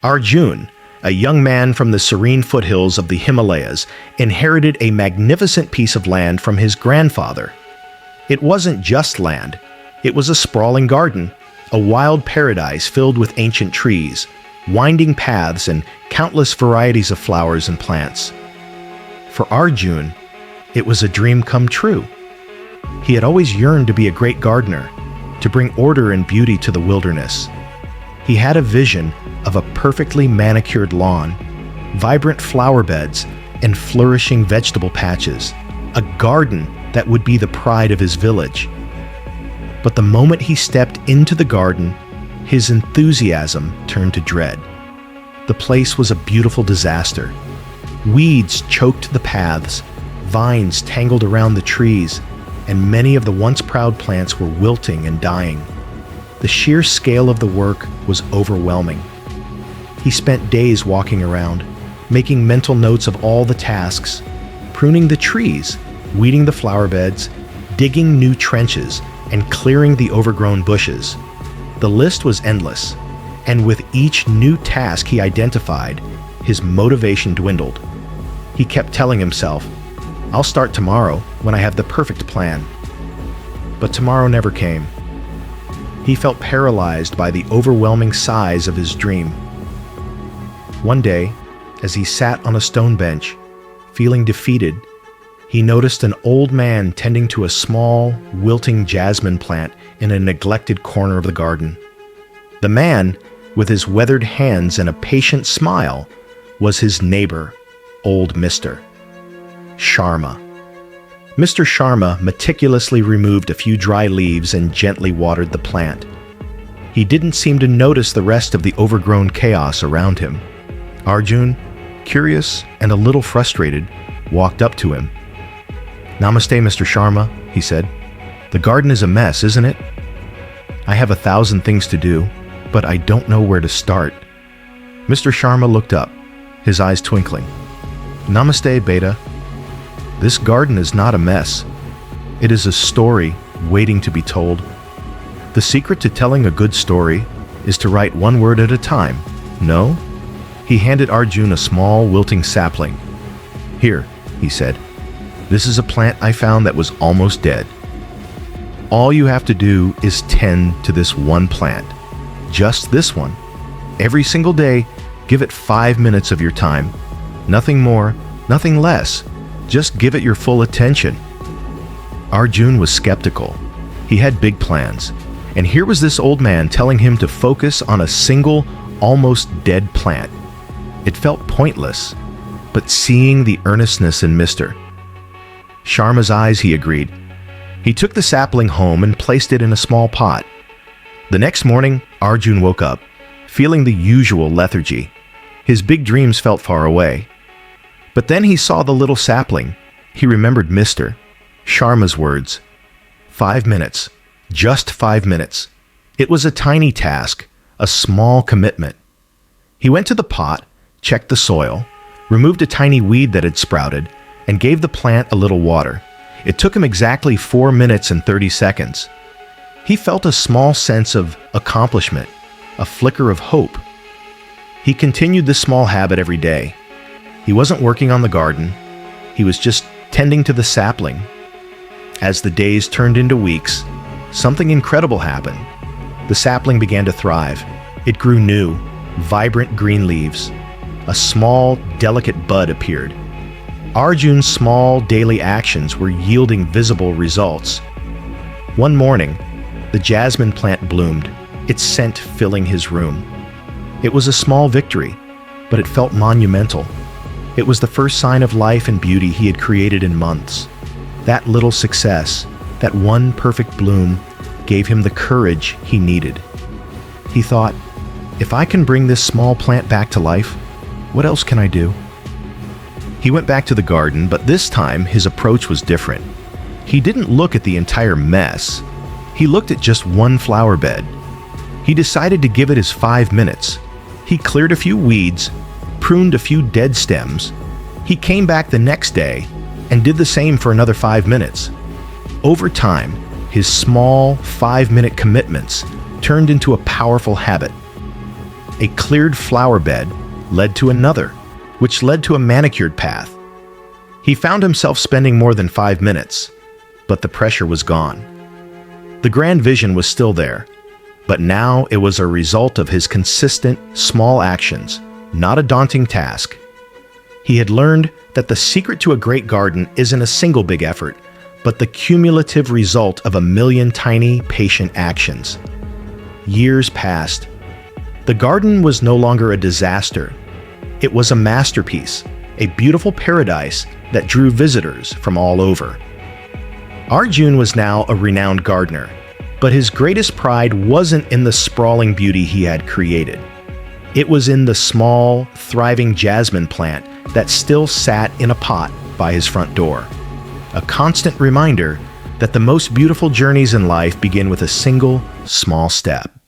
Arjun, a young man from the serene foothills of the Himalayas, inherited a magnificent piece of land from his grandfather. It wasn't just land. It was a sprawling garden, a wild paradise filled with ancient trees, winding paths, and countless varieties of flowers and plants. For Arjun, it was a dream come true. He had always yearned to be a great gardener, to bring order and beauty to the wilderness. He had a vision of a perfectly manicured lawn, vibrant flower beds, and flourishing vegetable patches, a garden that would be the pride of his village. But the moment he stepped into the garden, his enthusiasm turned to dread. The place was a beautiful disaster. Weeds choked the paths, vines tangled around the trees, and many of the once proud plants were wilting and dying. The sheer scale of the work was overwhelming. He spent days walking around, making mental notes of all the tasks, pruning the trees, weeding the flower beds, digging new trenches, and clearing the overgrown bushes. The list was endless, and with each new task he identified, his motivation dwindled. He kept telling himself, "I'll start tomorrow when I have the perfect plan." But tomorrow never came. He felt paralyzed by the overwhelming size of his dream. One day, as he sat on a stone bench, feeling defeated, he noticed an old man tending to a small, wilting jasmine plant in a neglected corner of the garden. The man, with his weathered hands and a patient smile, was his neighbor, old Mr. Sharma. Mr. Sharma meticulously removed a few dry leaves and gently watered the plant. He didn't seem to notice the rest of the overgrown chaos around him. Arjun, curious and a little frustrated, walked up to him. "Namaste, Mr. Sharma," he said. "The garden is a mess, isn't it? I have 1,000 things to do, but I don't know where to start." Mr. Sharma looked up, his eyes twinkling. "Namaste, Beta. This garden is not a mess. It is a story waiting to be told. The secret to telling a good story is to write one word at a time. No?" He handed Arjun a small, wilting sapling. "Here," he said. "This is a plant I found that was almost dead. All you have to do is tend to this one plant. Just this one. Every single day, give it 5 minutes of your time. Nothing more, nothing less. Just give it your full attention." Arjun was skeptical. He had big plans, and here was this old man telling him to focus on a single, almost dead plant. It felt pointless, but seeing the earnestness in Mr. Sharma's eyes, he agreed. He took the sapling home and placed it in a small pot. The next morning, Arjun woke up, feeling the usual lethargy. His big dreams felt far away. But then he saw the little sapling. He remembered Mr. Sharma's words. 5 minutes. Just 5 minutes. It was a tiny task, a small commitment. He went to the pot, checked the soil, removed a tiny weed that had sprouted, and gave the plant a little water. It took him exactly 4 minutes and 30 seconds. He felt a small sense of accomplishment, a flicker of hope. He continued this small habit every day. He wasn't working on the garden. He was just tending to the sapling. As the days turned into weeks, something incredible happened. The sapling began to thrive. It grew new, vibrant green leaves. A small, delicate bud appeared. Arjun's small daily actions were yielding visible results. One morning, the jasmine plant bloomed, its scent filling his room. It was a small victory, but it felt monumental. It was the first sign of life and beauty he had created in months. That little success, that one perfect bloom, gave him the courage he needed. He thought, if I can bring this small plant back to life, what else can I do? He went back to the garden, but this time his approach was different. He didn't look at the entire mess. He looked at just one flower bed. He decided to give it his 5 minutes. He cleared a few weeds, pruned a few dead stems. He came back the next day and did the same for another 5 minutes. Over time, his small 5-minute commitments turned into a powerful habit. A cleared flower bed led to another, which led to a manicured path. He found himself spending more than 5 minutes, but the pressure was gone. The grand vision was still there, but now it was a result of his consistent, small actions, not a daunting task. He had learned that the secret to a great garden isn't a single big effort, but the cumulative result of a million tiny, patient actions. Years passed. The garden was no longer a disaster. It was a masterpiece, a beautiful paradise that drew visitors from all over. Arjun was now a renowned gardener, but his greatest pride wasn't in the sprawling beauty he had created. It was in the small, thriving jasmine plant that still sat in a pot by his front door. A constant reminder that the most beautiful journeys in life begin with a single, small step.